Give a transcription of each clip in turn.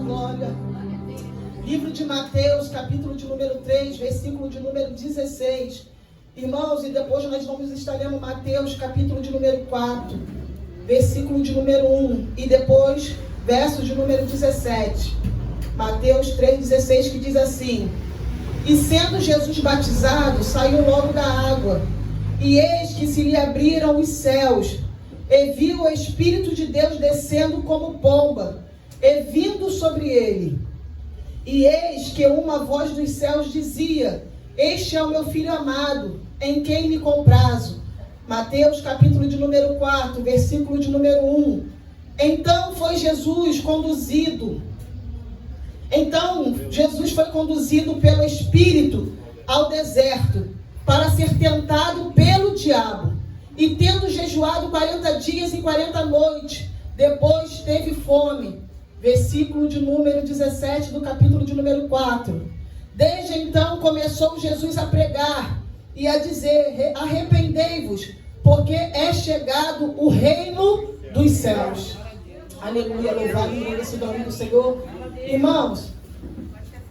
glória. Livro de Mateus, capítulo de número 3, versículo de número 16. Irmãos, e depois nós vamos estar lendo Mateus, capítulo de número 4, versículo de número 1. E depois, verso de número 17. Mateus 3,16, que diz assim: E sendo Jesus batizado, saiu logo da água. E eis que se lhe abriram os céus, e viu o Espírito de Deus descendo como pomba, e vindo sobre ele. E eis que uma voz dos céus dizia: Este é o meu Filho amado, em quem me comprazo. Mateus capítulo de número 4, versículo de número 1. Então Jesus foi conduzido pelo Espírito ao deserto, para ser tentado pelo diabo. E tendo jejuado 40 dias e 40 noites, depois teve fome. Versículo de número 17 do capítulo de número 4. Desde então começou Jesus a pregar e a dizer: Arrependei-vos, porque é chegado o reino dos céus. Aleluia, louvado seja esse nome do Senhor. Irmãos,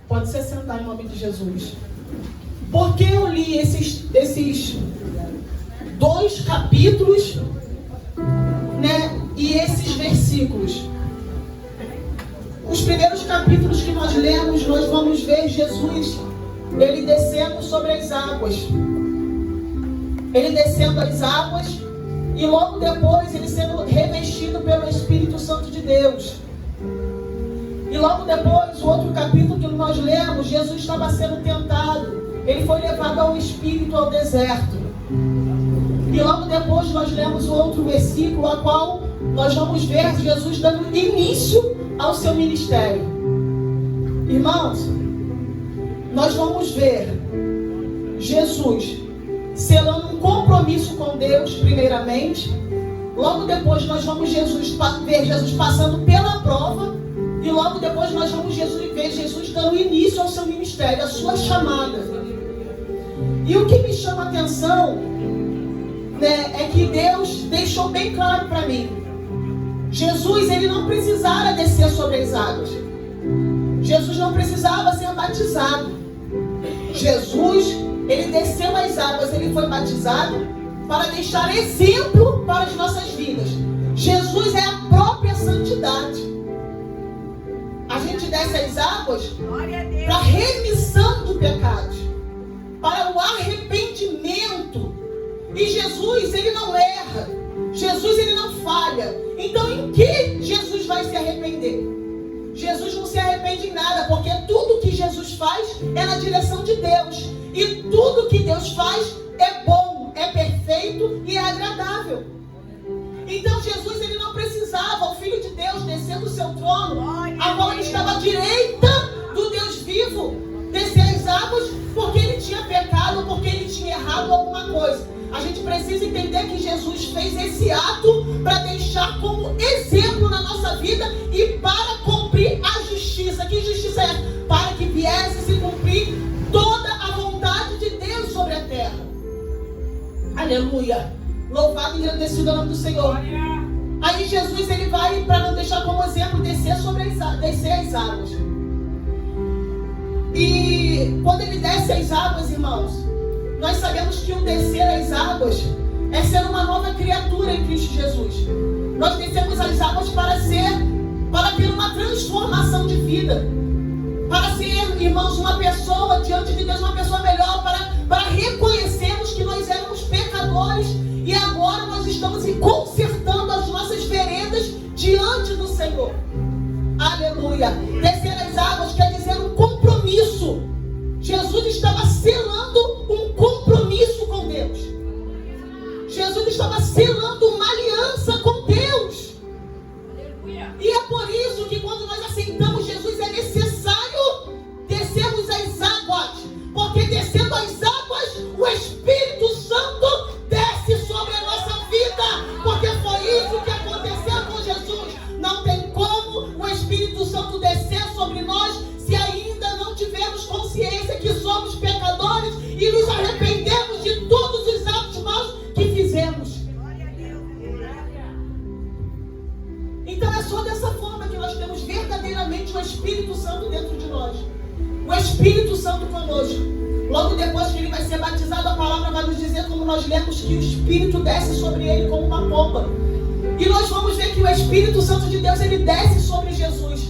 pode se sentar em nome de Jesus. Por que eu li esses dois capítulos, e esses versículos? Os primeiros capítulos que nós lemos, nós vamos ver Jesus, ele descendo sobre as águas. Ele descendo as águas e logo depois ele sendo revestido pelo Espírito Santo de Deus. E logo depois, o outro capítulo que nós lemos, Jesus estava sendo tentado. Ele foi levado ao Espírito ao deserto. E logo depois nós lemos o outro versículo, a qual nós vamos ver Jesus dando início ao seu ministério. Irmãos, nós vamos ver Jesus selando um compromisso com Deus primeiramente. Logo depois nós vamos ver Jesus passando pela prova. E logo depois nós vamos ver Jesus dando início ao seu ministério, à sua chamada. E o que me chama a atenção, é que Deus deixou bem claro para mim: Jesus, ele não precisara descer sobre as águas. Jesus não precisava ser batizado. Jesus, ele desceu as águas, ele foi batizado para deixar exemplo para as nossas vidas. Jesus é a própria santidade. A gente desce as águas para a remissão de pecados, para o arrependimento. E Jesus, ele não erra. Jesus, ele não falha. Então, em que Jesus vai se arrepender? Jesus não se arrepende em nada, porque tudo que Jesus faz é na direção de Deus. E tudo que Deus faz é bom, é perfeito e é agradável. Então, Jesus, ele não precisava, o Filho de Deus, descer do seu trono, a qual ele estava à direita do Deus vivo, descer as águas, porque ele tinha pecado, porque ele tinha errado alguma coisa. A gente precisa entender que Jesus fez esse ato para deixar como exemplo na nossa vida e para cumprir a justiça. Que justiça é essa? Para que viesse se cumprir toda a vontade de Deus sobre a terra. Aleluia! Louvado e engrandecido o nome do Senhor. Aí Jesus, ele vai, para não deixar como exemplo, descer as águas. E quando ele desce as águas, irmãos, nós sabemos que o descer as águas é ser uma nova criatura em Cristo Jesus. Nós descemos as águas para ter uma transformação de vida, para ser, irmãos, uma pessoa diante de Deus, uma pessoa melhor, para reconhecermos que nós éramos pecadores e agora nós estamos consertando as nossas veredas diante do Senhor. Aleluia! Descer as águas quer dizer um compromisso. Jesus estava selando um compromisso com Deus. Jesus estava selando uma aliança com Deus. E é por isso que quando nós aceitamos Jesus é necessário descermos as águas. Porque descendo as águas, o Espírito Santo desce sobre a nossa vida. Porque foi isso que aconteceu com Jesus. Não tem como o Espírito Santo descer sobre nós se ainda não tivermos consciência que somos pecadores e nos arrependemos de todos os atos maus que fizemos. Espírito Santo dentro de nós. O Espírito Santo conosco. Logo depois que ele vai ser batizado, a palavra vai nos dizer, como nós lemos, que o Espírito desce sobre ele como uma pomba. E nós vamos ver que o Espírito Santo de Deus, ele desce sobre Jesus.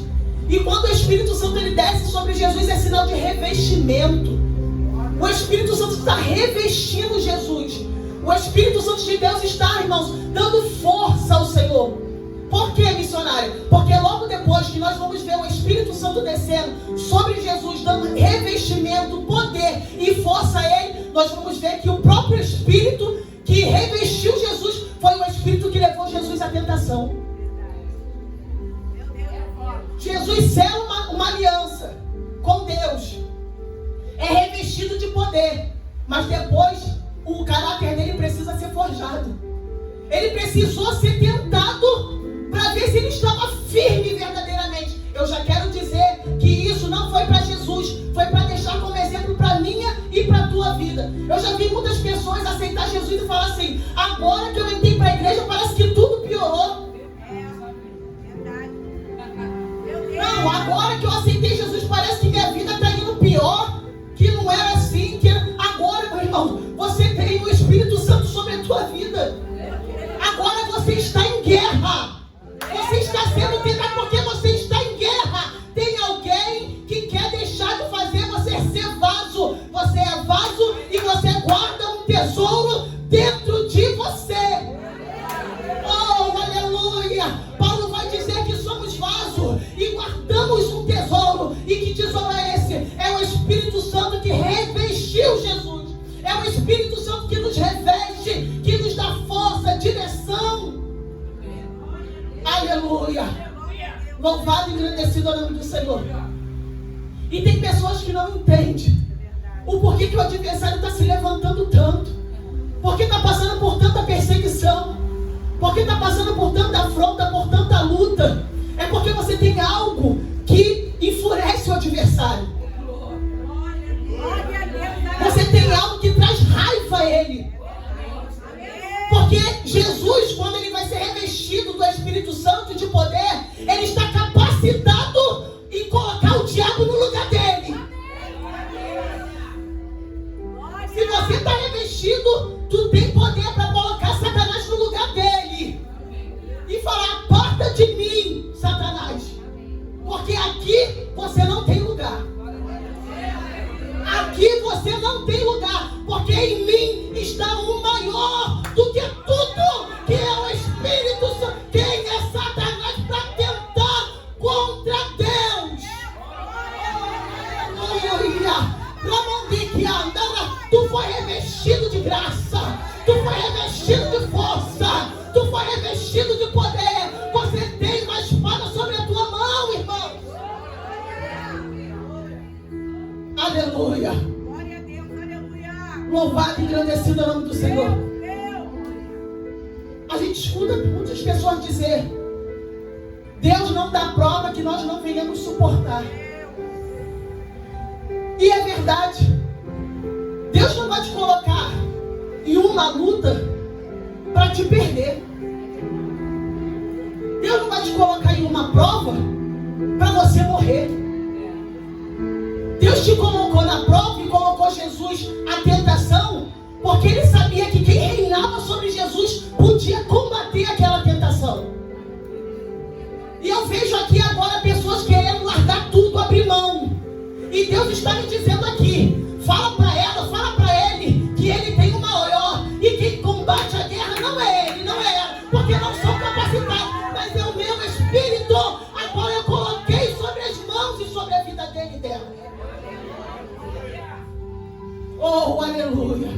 E quando o Espírito Santo ele desce sobre Jesus, é sinal de revestimento. O Espírito Santo está revestindo Jesus. O Espírito Santo de Deus está, irmãos, dando força ao Senhor. Por que, missionário? Porque logo depois que nós vamos ver o Espírito Santo descendo sobre Jesus, dando revestimento, poder e força a ele, nós vamos ver que o próprio Espírito que revestiu Jesus foi o Espírito que levou Jesus à tentação. Jesus sela uma aliança com Deus. É revestido de poder. Mas depois o caráter dele precisa ser forjado. Ele precisou ser tentado para ver se ele estava firme verdadeiramente. Eu já quero dizer que isso não foi para Jesus, foi para deixar como exemplo para a minha e para a tua vida. Eu já vi muitas pessoas aceitar Jesus e falar assim: agora que eu entrei para a igreja parece que tudo piorou. Não, agora que eu aceitei Jesus parece que minha vida está indo pior, que não era assim, que agora, meu irmão, você tem o Espírito Santo sobre a tua vida. Agora você está em guerra. Você está sendo tentado porque você está em guerra. Tem alguém que quer deixar de fazer você ser vaso. Você é vaso e você guarda um tesouro dentro de você. Oh, aleluia! Paulo vai dizer que somos vaso e guardamos um tesouro. E que tesouro é esse? É o Espírito Santo que revestiu Jesus. É o Espírito Santo que nos reveste, que nos dá força, direção. Aleluia! Louvado e engrandecido é o nome do Senhor. E tem pessoas que não entendem o porquê que o adversário está se levantando tanto, porque está passando por tanta perseguição, porque está passando por tanta afronta, por tanta luta. É porque você tem algo que enfurece o adversário. Você tem algo que traz raiva a ele. Porque Jesus, quando ele vai ser revestido do Espírito Santo e de poder, ele está capacitado em colocar o diabo no lugar dele. Se você está revestido, tu tem poder para colocar Satanás no lugar dele. E falar: aparta de mim, Satanás. Porque aqui você não tem lugar. Aqui você não tem lugar. Porque em mim está um maior do que tudo, que é o Espírito Santo. Quem é Satanás para tentar contra Deus? Aleluia! Tu foi revestido de graça, tu foi revestido de força, tu foi revestido de poder. Você tem uma espada sobre a tua mão, irmão. Aleluia! Glória a Deus, aleluia! Louvado e engrandecido é o nome do Senhor. A gente escuta muitas pessoas dizer: Deus não dá prova que nós não venhamos suportar. E é verdade. Deus não vai te colocar em uma luta para te perder. Deus não vai te colocar em uma prova para você morrer. Deus te colocou na prova e colocou Jesus à tentação, porque Ele sabia que quem reinava sobre Jesus podia combater aquela tentação. E eu vejo aqui agora pessoas querendo largar tudo, abrir mão. E Deus está me dizendo aqui: fala para ela, fala para ele, que ele tem o maior. E quem combate a guerra não é ele, não é ela, porque não são capacitados, mas é o meu Espírito, a qual eu coloquei sobre as mãos e sobre a vida dele e dela. Oh, aleluia!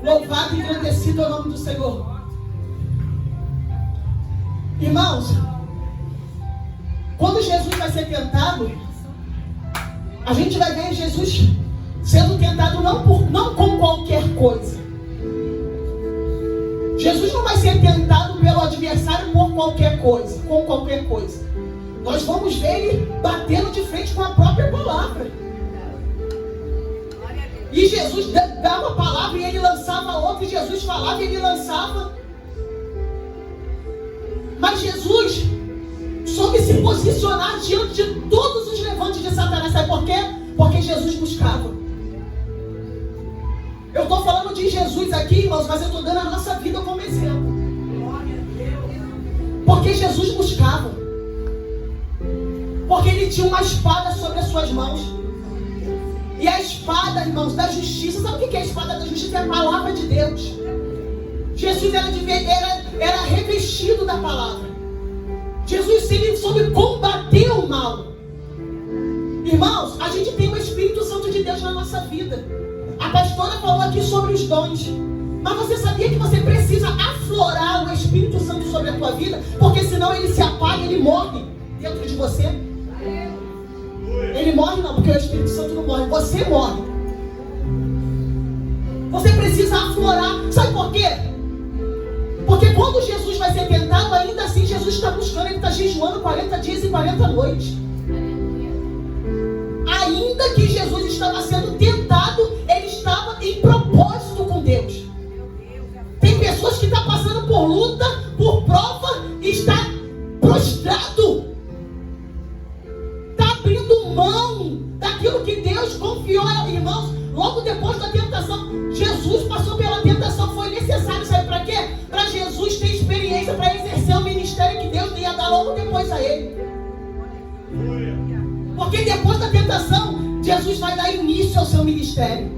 Louvado e engrandecido é o nome do Senhor. Irmãos, quando Jesus vai ser tentado, a gente vai ver Jesus sendo tentado não com qualquer coisa. Jesus não vai ser tentado pelo adversário por qualquer coisa, com qualquer coisa. Nós vamos ver ele batendo de frente com a própria palavra. E Jesus dava a palavra e ele lançava outra, e Jesus falava e ele lançava. Mas Jesus soube se posicionar diante de todos os levantes de Satanás. Sabe por quê? Porque Jesus buscava. Eu estou falando de Jesus aqui, irmãos, mas eu estou dando a nossa vida como exemplo. Porque Jesus buscava. Porque ele tinha uma espada sobre as suas mãos. E a espada, irmãos, da justiça. Sabe o que é a espada da justiça? É a palavra de Deus. Jesus era revestido da palavra. Jesus sempre soube combater o mal. Irmãos, a gente tem o Espírito Santo de Deus na nossa vida. A pastora falou aqui sobre os dons. Mas você sabia que você precisa aflorar o Espírito Santo sobre a tua vida? Porque senão ele se apaga, ele morre dentro de você. Ele morre não, porque o Espírito Santo não morre. Você morre. Você precisa aflorar. Sabe por quê? Porque quando Jesus vai ser tentado, ainda assim Jesus está buscando. Ele está jejuando 40 dias e 40 noites. Ainda que Jesus estava sendo tentado, ele estava em propósito com Deus. Tem pessoas que estão passando por luta, por prova, e está prostrado. Está abrindo mão daquilo que Deus confiou a irmãos. Logo depois da tentação, Jesus passou pela tentação. Foi necessário, sabe para quê? Para Jesus ter experiência, para exercer o ministério que Deus ia dar logo depois a ele. Porque depois da tentação, Jesus vai dar início ao seu ministério.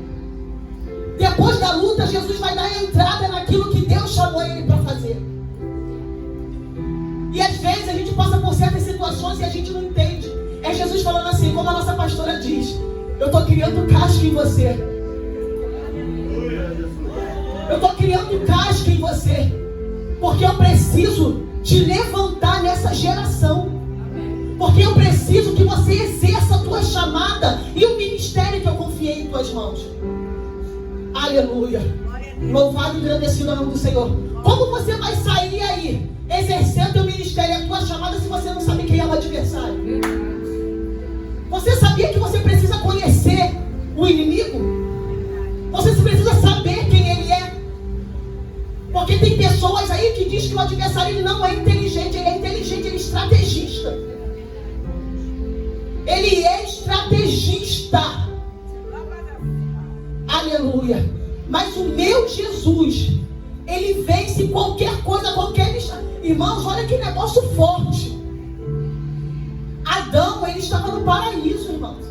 Depois da luta, Jesus vai dar entrada naquilo que Deus chamou ele para fazer. E às vezes a gente passa por certas situações e a gente não entende. É Jesus falando assim, como a nossa pastora diz: eu estou criando casca em você. Eu estou criando casca em você. Porque eu preciso te levantar nessa geração. Porque eu preciso que você exerça a tua chamada e o ministério que eu confiei em tuas mãos. Aleluia. Louvado e agradecido ao nome do Senhor. Como você vai sair aí, exercendo o ministério e a tua chamada, se você não sabe quem é o adversário? Você sabia que você precisa conhecer o inimigo? Você precisa saber quem ele é. Porque tem pessoas aí que dizem que o adversário ele não é inteligente. Ele é inteligente, ele é estrategista. Ele é estrategista. Aleluia. Mas o meu Jesus, ele vence qualquer coisa, qualquer... Irmãos, olha que negócio forte. Adão, ele estava no paraíso, irmãos.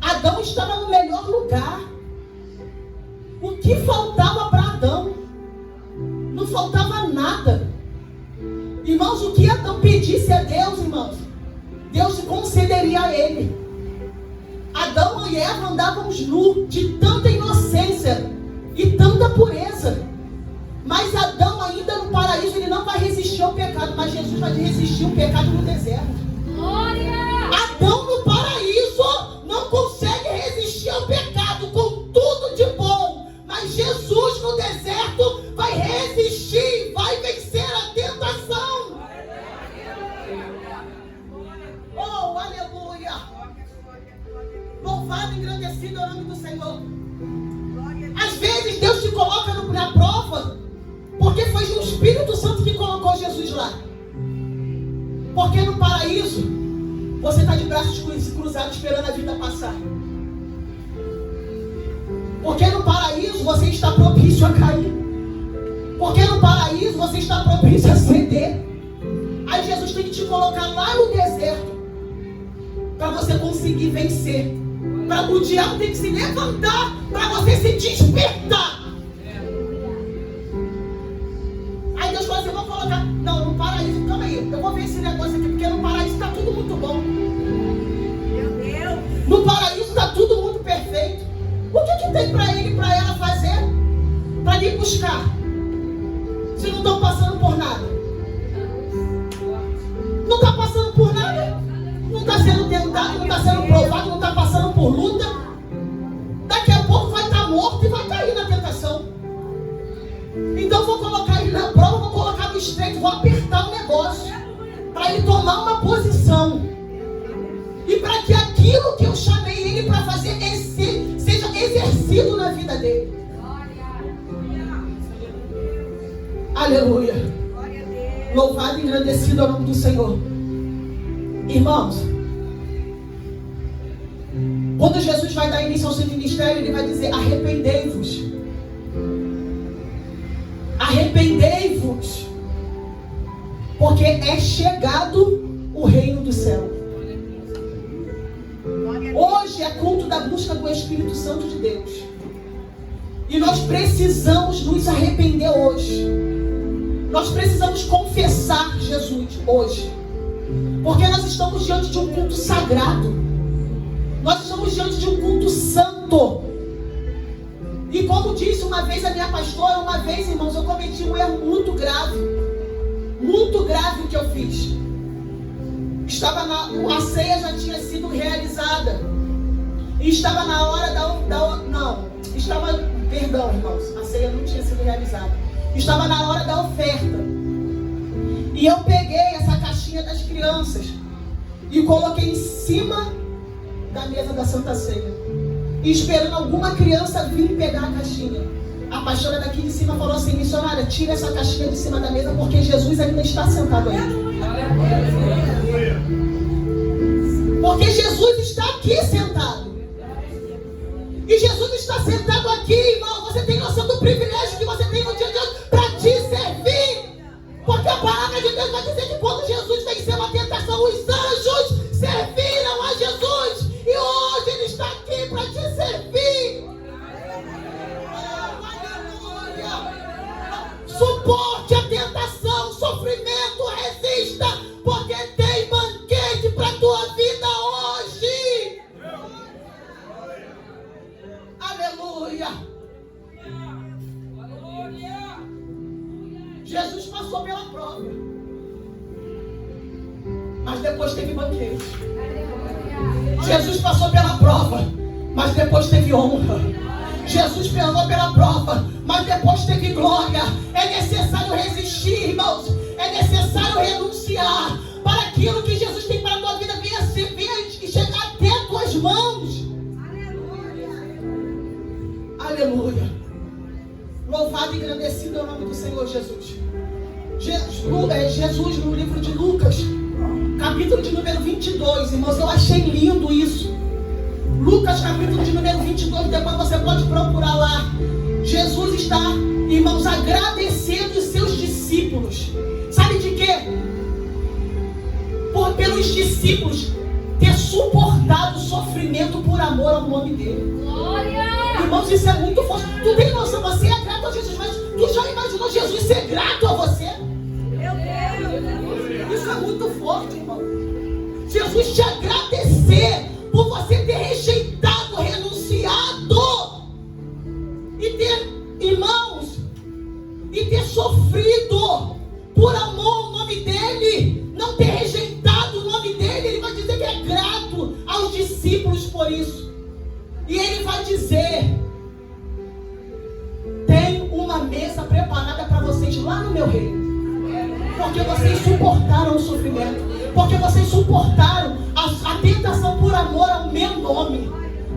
Adão estava no melhor lugar. O que faltava para Adão? Não faltava nada. Irmãos, o que Adão pedisse a Deus, irmãos, Deus concederia a ele. Adão e Eva andávamos nus, de tanta inocência e tanta pureza. Mas Adão ainda no paraíso, ele não vai resistir ao pecado. Mas Jesus vai resistir ao pecado no deserto. Glória! Adão no paraíso não consegue resistir ao pecado com tudo de bom. Mas Jesus no deserto vai resistir, vai vencer a tentação. Oh, aleluia! Louvado e engrandecido é o nome do Senhor. Às vezes Deus te coloca na prova, porque foi o Espírito Santo que colocou Jesus lá. Porque no paraíso, você está de braços cruzados esperando a vida passar. Porque no paraíso, você está propício a cair. Porque no paraíso, você está propício a ceder. Aí Jesus tem que te colocar lá no deserto, para você conseguir vencer. Para o diabo tem que se levantar, para você se despertar. Aí Deus fala assim, eu vou colocar... Não, no paraíso, calma aí, eu vou ver esse negócio aqui, porque no paraíso está tudo muito bom. Meu Deus! No paraíso está tudo muito perfeito. O que tem para ele e para ela fazer? Para lhe buscar? Se não estão passando por nada. Não está passando por nada. Não está sendo tentado, não está sendo provado, não está passando por luta. Daqui a pouco vai estar morto e vai cair na tentação. Então vou colocar ele na prova, vou colocar no estreito, vou apertar o negócio, para ele tomar uma posição. E para que aquilo que eu chamei ele para fazer seja exercido na vida dele. Aleluia. Louvado e engrandecido é o nome do Senhor. Irmãos, quando Jesus vai dar início ao seu ministério, Ele vai dizer: arrependei-vos. Arrependei-vos, porque é chegado o reino do céu. Hoje é culto da busca do Espírito Santo de Deus. E nós precisamos nos arrepender hoje. Nós precisamos confessar Jesus hoje. Porque nós estamos diante de um culto sagrado. Nós estamos diante de um culto santo. E como disse uma vez a minha pastora, uma vez, irmãos, eu cometi um erro muito grave. Muito grave o que eu fiz. A ceia já tinha sido realizada. E estava na hora perdão, irmãos, a ceia não tinha sido realizada. Estava na hora da oferta. E eu peguei essa caixinha das crianças e coloquei em cima da mesa da Santa Ceia, e esperando alguma criança vir pegar a caixinha. A pastora daqui de cima falou assim: missionária, tira essa caixinha de cima da mesa, porque Jesus ainda está sentado aí. Porque Jesus está aqui sentado. E Jesus está sentado aqui, irmão. Você tem noção do privilégio que você tem no dia de hoje para te servir? Porque a palavra de Deus vai dizer que quando Jesus venceu a tentação, os anjos serviram a Jesus. E hoje Ele está aqui para te servir. Suporte a tentação, sofrimento, resista, porque tem banquete para a tua vida hoje. Aleluia. Jesus passou pela prova, mas depois teve banquete. Jesus passou pela prova, mas depois teve honra. Jesus passou pela prova, mas depois teve glória. É necessário resistir, irmãos. É necessário renunciar para aquilo que Jesus tem para a tua vida venha e chegar até as tuas mãos. Aleluia. Louvado e engrandecido é o nome do Senhor Jesus. Jesus no livro de Lucas, capítulo de número 22, irmãos, eu achei lindo isso. Lucas, capítulo de número 22, depois você pode procurar lá. Jesus está, irmãos, agradecendo os seus discípulos. Sabe de quê? Pelos discípulos ter suportado o sofrimento por amor ao nome dele. Glória! Irmãos, isso é muito forte. Tu tem noção, você é grato a Jesus, mas tu já imaginou Jesus ser grato a você? Meu Deus! Isso é muito forte, irmão. Jesus te agradecer por você ter rejeitado, renunciado e ter, irmãos, e ter sofrido por amor ao nome dele, não ter rejeitado o nome dele. Ele vai dizer que é grato aos discípulos por isso. E ele vai dizer: tem uma mesa preparada para vocês lá no meu reino. Porque vocês suportaram o sofrimento. Porque vocês suportaram a tentação por amor ao meu nome.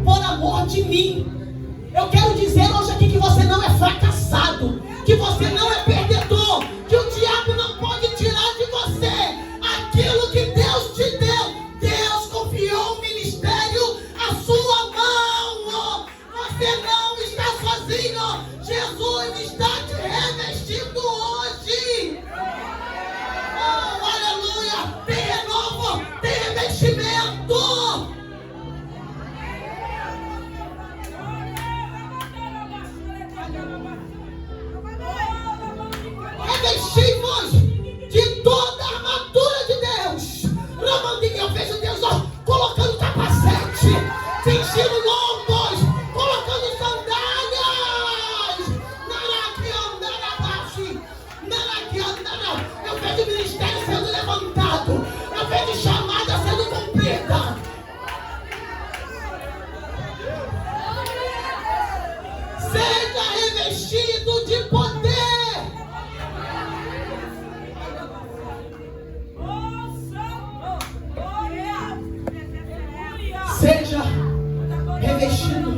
Por amor de mim. Eu quero dizer hoje aqui que você não é fracassado. Que você não é perdedor. Que o diabo não pode tirar de você aquilo que Deus te deu. Deus confiou o ministério à sua mão. Você não está sozinho. Jesus está te revestindo hoje. Oh, aleluia. Tem renovo, tem revestimento. Revestimos de toda a armadura de Deus. Eu vejo Deus colocando capacete, cingindo lombos, colocando sandálias. Eu vejo o ministério sendo levantado. Eu vejo chamada sendo cumprida. Seja revestido de poder. Seja revestido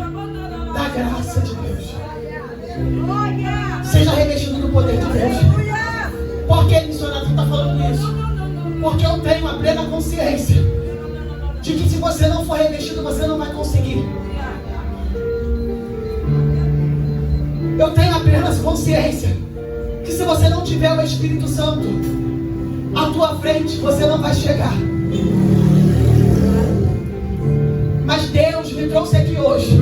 da graça de Deus. Seja revestido do poder de Deus. Por que, missionário, você está falando isso? Porque eu tenho a plena consciência de que se você não for revestido, você não vai conseguir. Eu tenho a plena consciência que se você não tiver o Espírito Santo à tua frente, você não vai chegar. Mas Deus me trouxe aqui hoje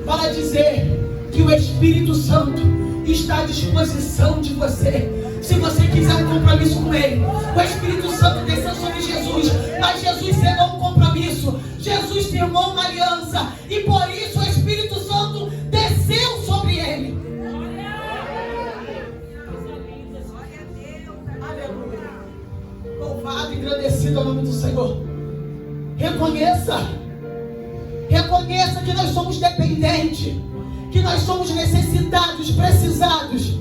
para dizer que o Espírito Santo está à disposição de você. Se você quiser um compromisso com Ele, o Espírito Santo desceu sobre Jesus, mas Jesus selou um compromisso. Jesus firmou uma aliança e por isso o Espírito Santo desceu sobre Ele. Aleluia. Louvado e agradecido ao nome do Senhor. Reconheça que nós somos dependentes, que nós somos necessitados, precisados.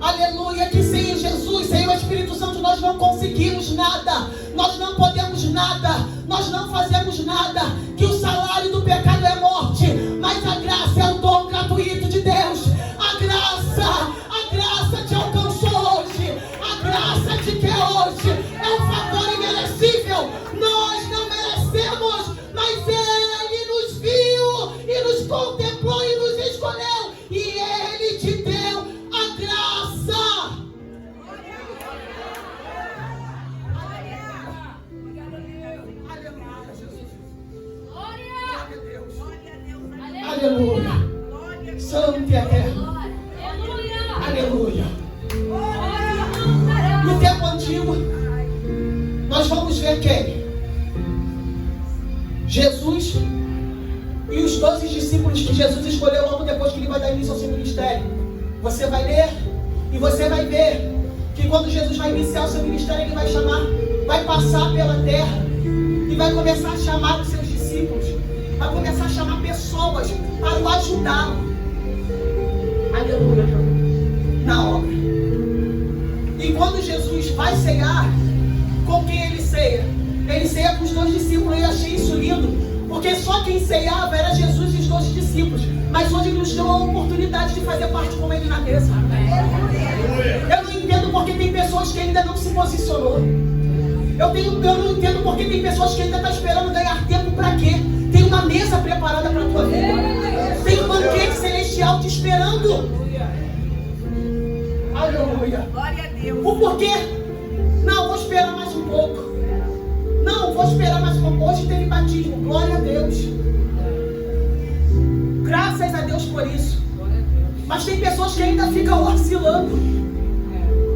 Aleluia, que sem Jesus, sem o Espírito Santo, nós não conseguimos nada, nós não podemos nada, nós não fazemos nada, que o salário do pecado é morte, mas a graça é o dom gratuito de Deus. A graça te alcançou hoje, a graça te quer hoje, é um favor imerecível, nós não merecemos, mas Ele nos viu e nos contemplou e nos escolheu, e Ele te deu a graça. Aleluia. Santo e eterno. Aleluia. No tempo antigo, nós vamos ver quem? Jesus e os 12 discípulos que Jesus escolheu logo depois que Ele vai dar início ao seu ministério. Você vai ler e você vai ver que quando Jesus vai iniciar o seu ministério, Ele vai passar pela terra e vai começar a chamar os seus discípulos, vai começar a chamar pessoas para o ajudá-lo. Aleluia. Na obra. E quando Jesus vai cear, com quem Ele ceia? Ele ceia com os 2 discípulos. Eu achei isso lindo, porque só quem ceiava era Jesus e os 12 discípulos. Mas hoje Ele nos deu a oportunidade de fazer parte com Ele na mesa. Eu não entendo porque tem pessoas que ainda não se posicionou. Eu não entendo porque tem pessoas que ainda estão esperando ganhar tempo para quê? Tem uma mesa preparada para a tua vida. Tem um banquete celestial te esperando. Aleluia. Glória a Deus. O porquê? Não, vou esperar mais um pouco. Não, vou esperar mais um pouco. Hoje teve batismo. Glória a Deus. Graças a Deus por isso. Mas tem pessoas que ainda ficam oscilando.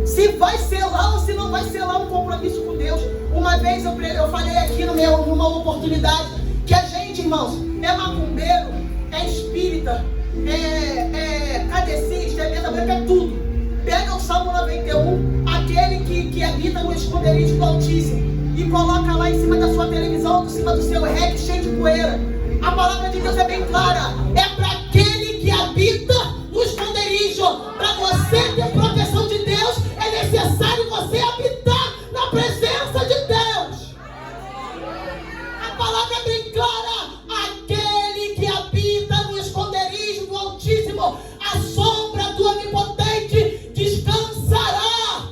Se vai selar ou se não vai selar um compromisso com Deus. Uma vez eu falei aqui numa oportunidade que a gente, irmãos, é macumbeiro, é espírita, é cadecista, é mesa branca, é tudo. Pega o Salmo 91, aquele que habita no esconderijo do Altíssimo, e coloca lá em cima da sua televisão, em cima do seu REC cheio de poeira. A palavra de Deus é bem clara. É para aquele que habita no esconderijo. Para você ter proteção de Deus, é necessário você habitar na presença de Deus. A palavra é bem clara. Aquele que habita no esconderijo do Altíssimo, a sombra do Onipotente descansará.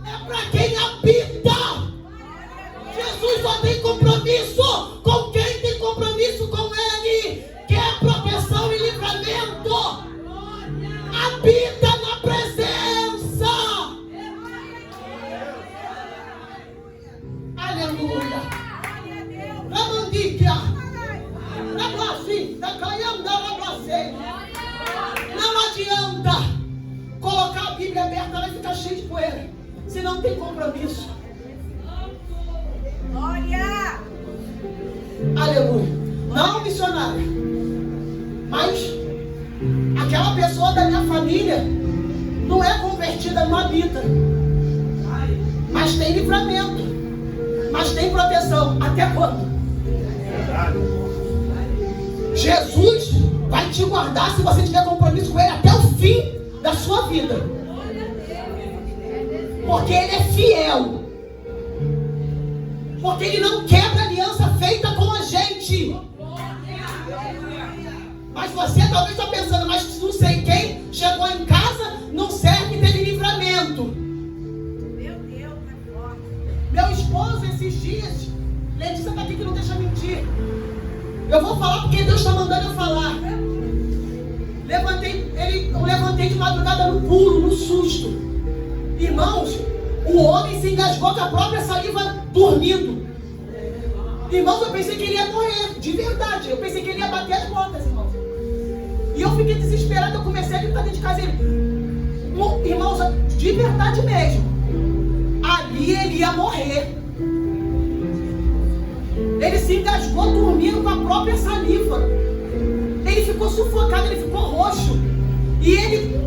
É para quem habita. Jesus só tem compromisso com quem tem compromisso com Ele, que é proteção e livramento. Habita na presença. Aleluia. Não adianta colocar a Bíblia aberta, ela vai ficar cheia de poeira, se não tem compromisso. Glória. Aleluia. Não, missionário, mas aquela pessoa da minha família não é convertida, não habita, mas tem livramento, mas tem proteção. Até quando? Jesus vai te guardar se você tiver compromisso com Ele até o fim da sua vida, porque Ele é fiel, porque Ele não quebra aliança feita com a gente. Mas você talvez está pensando, mas não sei quem chegou em casa, não serve, teve livramento. Eu vou falar porque Deus está mandando eu falar. Eu levantei de madrugada no pulo, no susto. Irmãos, o homem se engasgou com a própria saliva dormindo. Irmãos, eu pensei que ele ia morrer, de verdade. Eu pensei que ele ia bater as botas, irmãos. E eu fiquei desesperado, eu comecei a gritar dentro de casa. Irmãos, de verdade mesmo. Ali ele ia morrer. Ele se engasgou dormindo com a própria saliva. Ele ficou sufocado, ele ficou roxo. E ele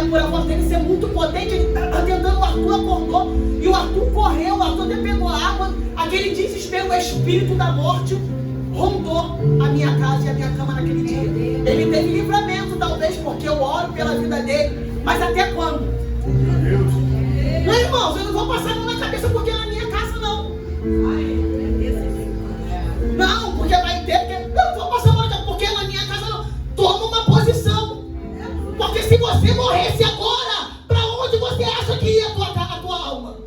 por a voz dele ser muito potente, ele tentando, o Arthur acordou. E o Arthur correu, o Arthur até pegou a água. Aquele desespero, o espírito da morte rondou a minha casa e a minha cama naquele dia. Ele teve livramento, talvez, porque eu oro pela vida dele. Mas até quando? Meus irmãos, eu não vou passar a mão na cabeça porque é na minha casa, não. Não, porque vai ter, porque eu não vou passar a mão na cabeça porque é na minha casa, não. Toma uma posição. Porque se você morresse agora, para onde você acha que ia a tua alma?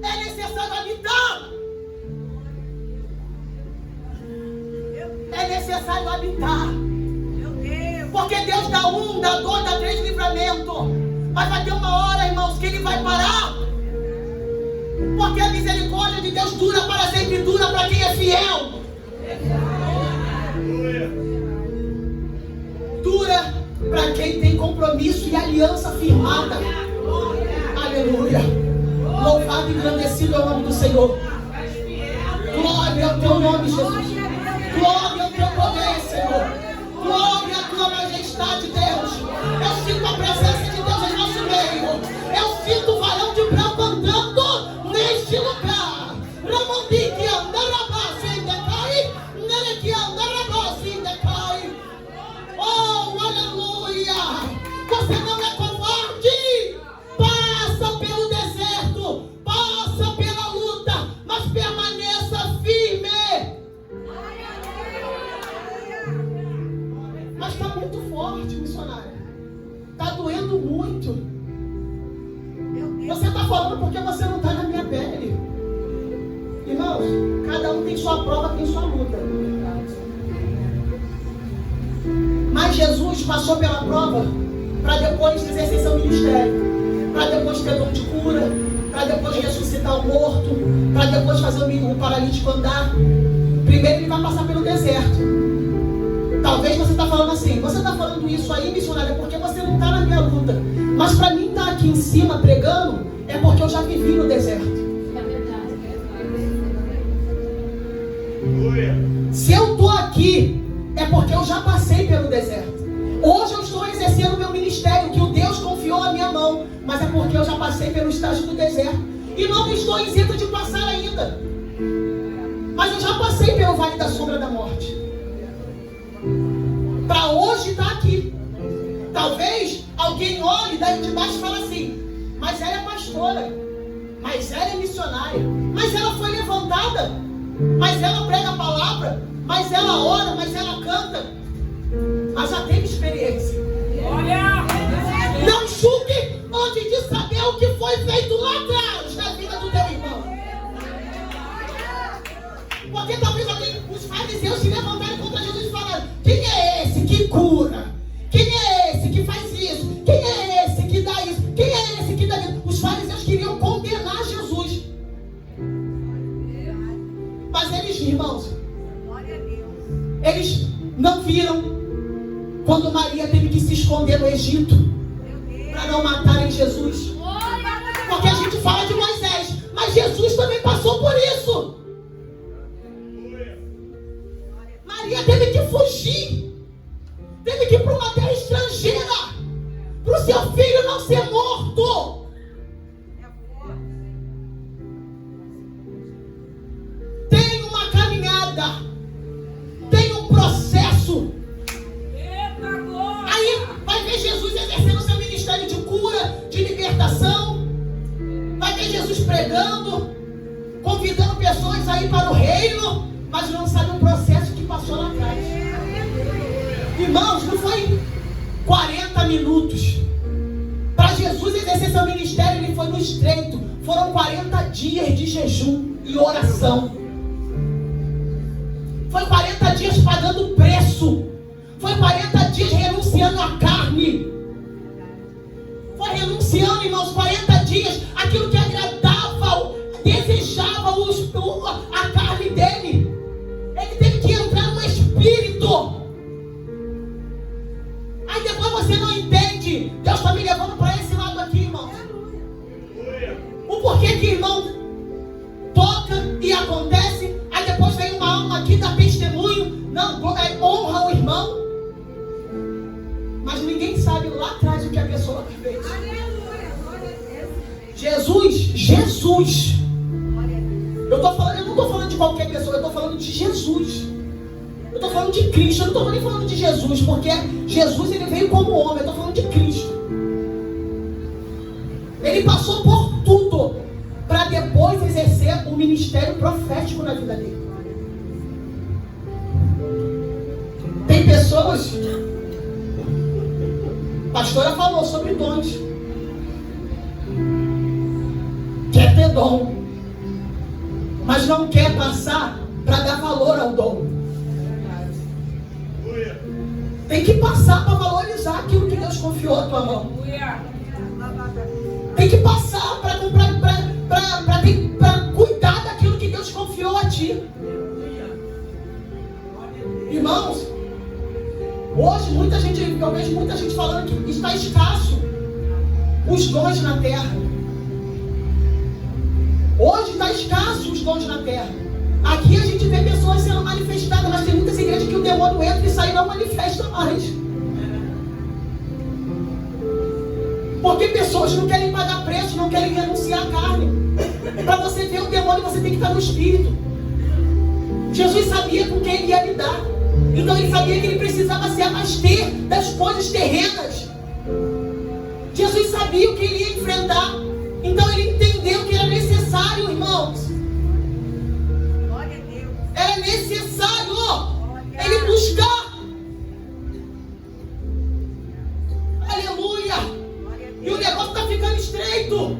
É necessário habitar. É necessário habitar. Porque Deus dá dá dois, dá três livramento. Mas vai ter uma hora, irmãos, que Ele vai parar. Porque a misericórdia de Deus dura para sempre, dura para quem é fiel. Dura para quem tem compromisso e aliança firmada. Aleluia. Louvado e engrandecido é o nome do Senhor. Glória ao teu nome, Jesus. Glória ao teu poder, Senhor. Glória à tua majestade, Deus. Eu sinto a presença de Deus em nosso meio. Eu sinto o varão de branco andando neste lugar. Ramondiki andarabasi indecai. Nereki andarabasi indecai. Oh, aleluia. Você não é covarde. Passa pelo deserto. Passa pela luta. Mas permaneça firme. Mas está muito forte, missionário. Está doendo muito. Você está falando porque você não está na minha pele. Irmãos, cada um tem sua prova, tem sua luta. Mas Jesus passou pela prova para depois exercer seu ministério. Para depois ter dom de cura. Para depois ressuscitar o morto. Para depois fazer o paralítico andar. Primeiro ele vai passar pelo deserto. Talvez você está falando assim, você está falando isso aí, missionário, porque você não está na minha luta. Mas para mim estar aqui em cima pregando, é porque eu já vivi no deserto. Se eu estou aqui, é porque eu já passei pelo deserto. Hoje eu estou exercendo meu ministério, que o Deus confiou à minha mão. Mas é porque eu já passei pelo estágio do deserto. E não estou isento de passar ainda. Mas eu já passei pelo vale da sombra da morte. Para hoje estar aqui. Talvez alguém olhe daí de baixo e fale assim, mas ela é pastora, mas ela é missionária, mas ela foi levantada, mas ela prega a palavra, mas ela ora, mas ela canta, mas já teve experiência. Olha! Não julgue antes de saber o que foi feito lá atrás na vida do teu irmão. Porque talvez os fariseus se levantaram contra Jesus e falaram, quem é esse que cura? Quem é esse que faz isso? Quem é esse que dá isso? Quem é esse que dá isso? Os fariseus queriam condenar Jesus. Mas eles, irmãos, eles não viram quando Maria teve que se esconder no Egito para não matarem Jesus. Porque a gente fala de Moisés, mas Jesus também passou por isso. Maria teve que fugir. Teve que ir para uma terra estrangeira, para o seu filho não ser morto. Tem uma caminhada, tem um processo. Aí vai ver Jesus exercendo seu ministério de cura, de libertação. Vai ver Jesus pregando, convidando pessoas a ir para o reino, mas não sabe o processo que passou lá atrás. Irmãos, não foi 40 minutos. Para Jesus exercer seu ministério, ele foi no estreito. Foram 40 dias de jejum e oração. Foi 40 dias pagando o preço. Foi 40 dias renunciando à carne. Foi renunciando, irmãos, 40 dias, aquilo que agradava, desejava a carne dele. Ele teve que entrar no espírito. Aí depois você não entende. Deus está me levando para esse lado aqui, irmão. O porquê que, irmão, toca e acontece. Aí depois vem uma alma aqui, dá testemunho. Não, honra o irmão. Mas ninguém sabe lá atrás o que a pessoa fez. Jesus. Eu não estou falando de qualquer pessoa, eu estou falando de Jesus. Eu estou falando de Cristo, eu não estou nem falando de Jesus, porque Jesus ele veio como homem, eu estou falando de Cristo. Ele passou por tudo para depois exercer o ministério profético na vida dele. Tem pessoas, a pastora falou sobre dons. Quer ter dom, mas não quer passar para dar valor ao dom. Tem que passar para valorizar aquilo que Deus confiou à tua mão. Tem que passar para cuidar daquilo que Deus confiou a ti. Irmãos, hoje eu vejo muita gente falando que está escasso os dons na terra. Hoje está escasso os dons na terra. Aqui a gente vê pessoas sendo manifestadas, mas tem muitas igrejas que o demônio entra e sai e não manifesta mais. Porque pessoas não querem pagar preço, não querem renunciar à carne. Para você ver o demônio, você tem que estar no espírito. Jesus sabia com quem ele ia lidar. Então ele sabia que ele precisava se abaster das coisas terrenas. Jesus sabia o que ele ia enfrentar. Então ele entendeu que era necessário, irmãos. Glória a Deus. Era necessário ele buscar. Aleluia. E o negócio está ficando estreito.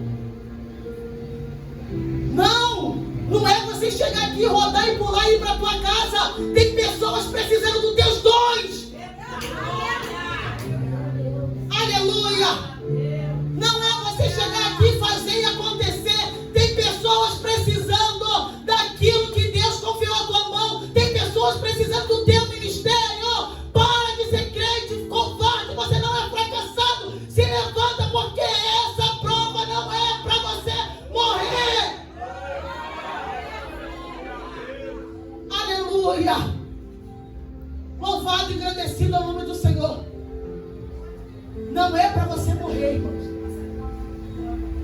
Não é você chegar aqui, rodar e pular e ir para a tua casa. Tem pessoas precisando dos teus dons. Aleluia. Não é você chegar aqui, fazer e acontecer. Tem pessoas precisando daquilo que Deus confiou à tua mão. Tem pessoas precisando do teu ministério. Para de ser crente, covarde. Você não é fracassado. Se levanta, porque essa prova não é para você morrer. Aleluia. Louvado e agradecido ao nome do Senhor. Não é para você morrer, irmãos.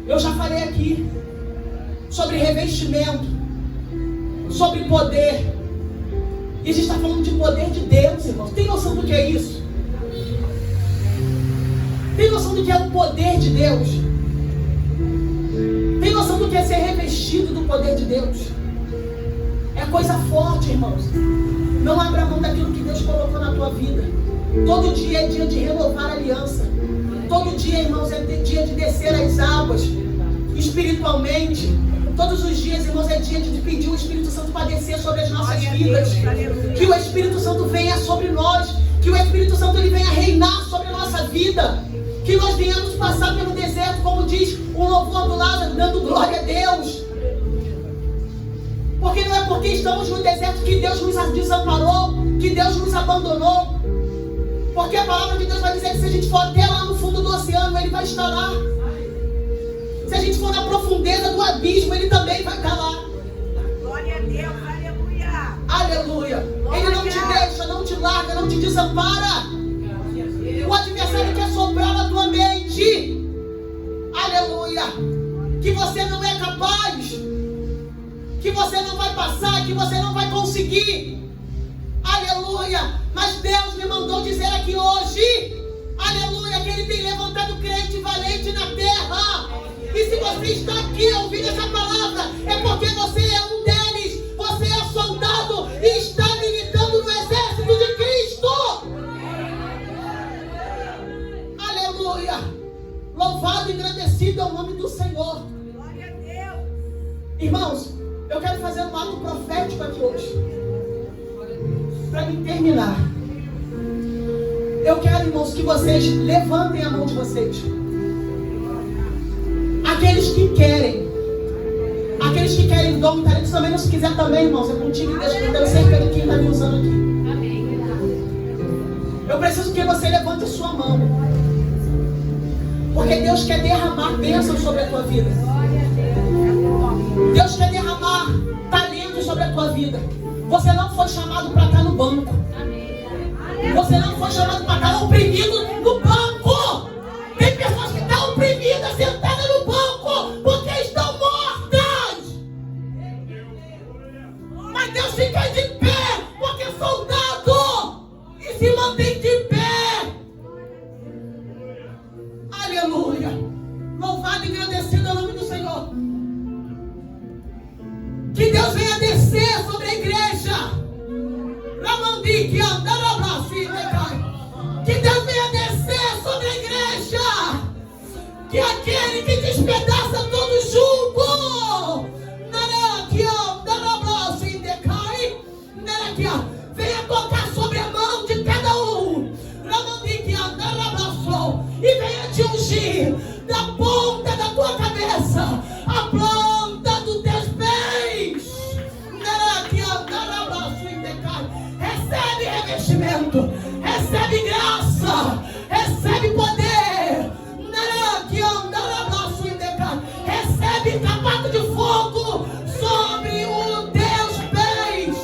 Eu já falei aqui sobre revestimento, sobre poder. E a gente está falando de poder de Deus, irmãos. Tem noção do que é isso? Tem noção do que é o poder de Deus? Tem noção do que é ser revestido do poder de Deus? É coisa forte, irmãos. Não abra mão daquilo que Deus colocou na tua vida. Todo dia é dia de renovar a aliança. Todo dia, irmãos, é dia de descer as águas espiritualmente. Todos os dias, irmãos, é dia de pedir o Espírito Santo para descer sobre as nossas vidas. Que o Espírito Santo venha sobre nós. Que o Espírito Santo ele venha reinar sobre a nossa vida. Que nós venhamos passar pelo deserto, como diz o louvor do Lázaro, dando glória a Deus. Porque não é porque estamos no deserto que Deus nos desamparou, que Deus nos abandonou. Porque a palavra de Deus vai dizer que se a gente for até lá no fundo do oceano, Ele vai estar lá. Se a gente for na profundeza do abismo, Ele também vai estar lá. Glória a Deus, aleluia. Aleluia. Ele não te deixa, não te larga, não te desampara. O adversário quer soprar na tua mente. Aleluia. Que você não é capaz. Que você não vai passar, que você não vai conseguir. Aleluia. Mas Deus me mandou dizer aqui hoje, aleluia, que Ele tem levantado crente valente na terra. E se você está aqui ouvindo essa palavra, é porque você é um deles. Você é soldado e está militando no exército de Cristo. Aleluia. Louvado e agradecido é o nome do Senhor. Glória a Deus. Irmãos, eu quero fazer um ato profético aqui hoje. para me terminar, eu quero, irmãos, que vocês levantem a mão de vocês. Aqueles que querem dom e talento, também não se quiser também, irmãos, é contigo e Deus, porque eu sei que quem está me usando aqui. Eu preciso que você levante a sua mão, porque Deus quer derramar bênção sobre a tua vida. Deus quer derramar talento sobre a tua vida. Você não foi chamado para estar no banco. Você não foi chamado para estar oprimido no banco. Tem pessoas que estão oprimidas, sentadas no banco, porque estão mortas. Mas Deus fica de pé, porque é soldado e se mantém de pé. Aleluia. Louvado e agradecido é o nome do Senhor. Que Deus venha descer sobre a igreja. Que Deus venha descer sobre a igreja. Que aquele que despedaça todo jugo venha tocar sobre a mão de cada um. E venha te ungir da ponta da tua cabeça a planta dos teus pés. Recebe revestimento, recebe graça, recebe poder, recebe capaco de fogo sobre os teus pés.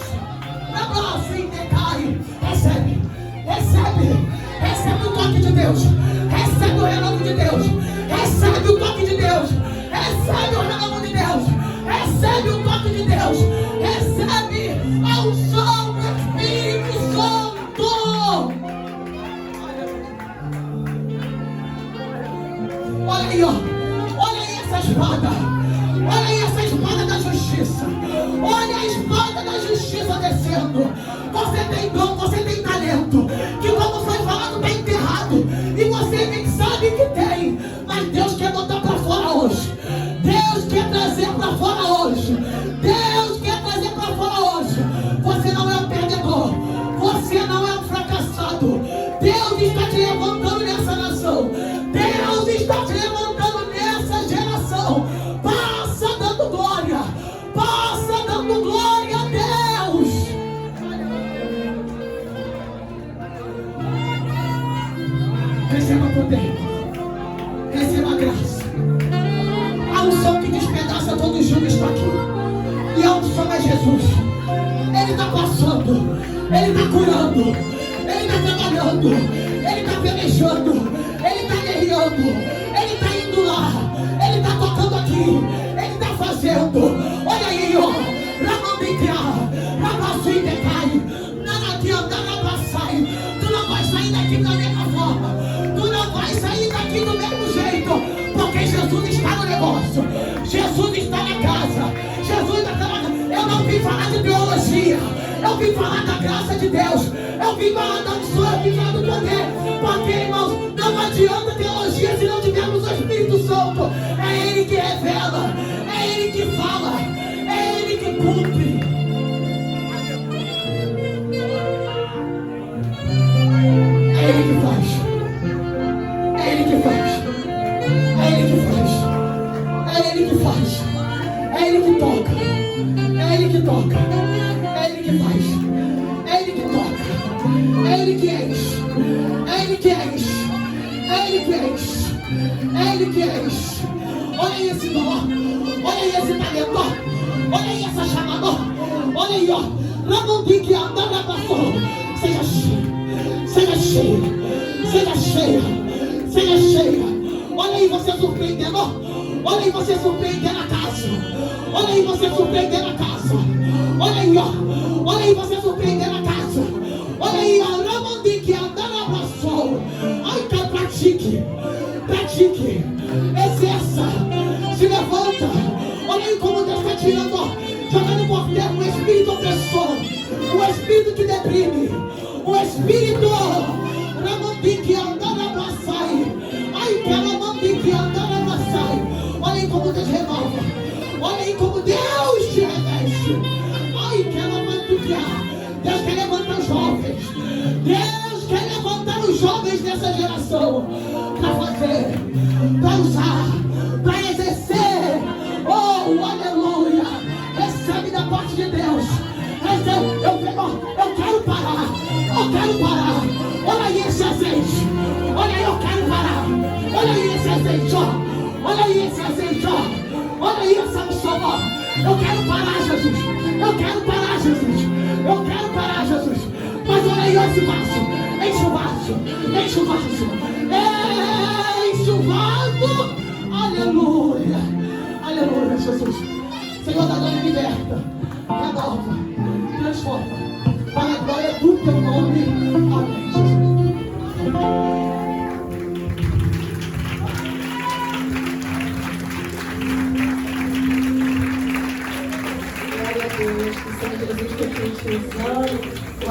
Recebe o toque de Deus, recebe o renovo de Deus, recebe o toque de Deus, recebe o renovo de Deus, recebe o toque de Deus, recebe a unção do Espírito Santo. Olha aí, ó. Olha aí essa espada. Olha aí essa espada da justiça. Olha a espada da justiça descendo. Você tem dom, você tem talento, que como foi falado está enterrado, e você nem sabe que tem, mas Deus quer botar para fora hoje. Deus quer trazer para fora hoje. Deus quer trazer para fora hoje. Você não é um perdedor, você não é um fracassado. Deus está te levantando nessa nação. Deus está te levantando nessa geração. Passa dando glória, passa dando glória a Deus. Receba poder, receba graça. A unção que despedaça todo jugo está aqui. E a unção é Jesus. Ele está passando, Ele está curando, Ele está trabalhando, Ele está pelejando, Ele está guerreando, Ele está indo lá, Ele está tocando aqui, Ele está fazendo. Olha aí, ó. Tu não vai sair daqui da mesma forma. Tu não vai sair daqui do mesmo jeito, porque Jesus está no negócio. Jesus está na casa. Jesus está na casa. Eu não vim falar de teologia. Eu vim falar da graça de Deus. Eu vim falar da unção, eu vim falar do poder. Porque, irmãos, não adianta teologia se não tivermos o Espírito Santo. É Ele que revela, é Ele que fala, é Ele que cumpre. É Ele que faz. É Ele que faz. É Ele que faz. É Ele que faz. É Ele que toca. É Ele que toca. É Ele que faz. É Ele que toca. É Ele que enche. É Ele que enche. É Ele que enche. É Ele que enche. Olha aí esse dom. Olha aí esse talento. Olha aí essa chamada. Olha aí, ó. Ramondique andando passou. Seja cheio. Seja cheia, seja cheia, seja cheia. Olha aí você surpreendendo. Olha aí você surpreendendo a casa. Olha aí você surpreendendo a casa. Olha aí, ó. Olha aí você surpreendendo a casa. Olha aí, ó. Ramondique andando passou. Ai, cara, pratique. Pratique. Exerça. Se levanta. Olha aí como Deus está tirando, ó. Jogando por terra o espírito opressor. O espírito que deprime. O espírito Ramondique andando passai. Ai, que Ramondique andando passai. Olha aí como Deus renova. Olha aí como Deus te reveste. Ai, que Ramondique. Deus quer levantar os jovens. Eu quero parar, Jesus. Eu quero parar, Jesus. Eu quero parar, Jesus. Mas olha aí esse vaso. Enche o vaso. Enche o vaso. Enche o vaso. Aleluia. Aleluia, Jesus. Senhor da glória, liberta. Renova. Transforma. Para a glória do teu nome. Amém, Jesus. Glória a Deus, que o Senhor Jesus continue te usando.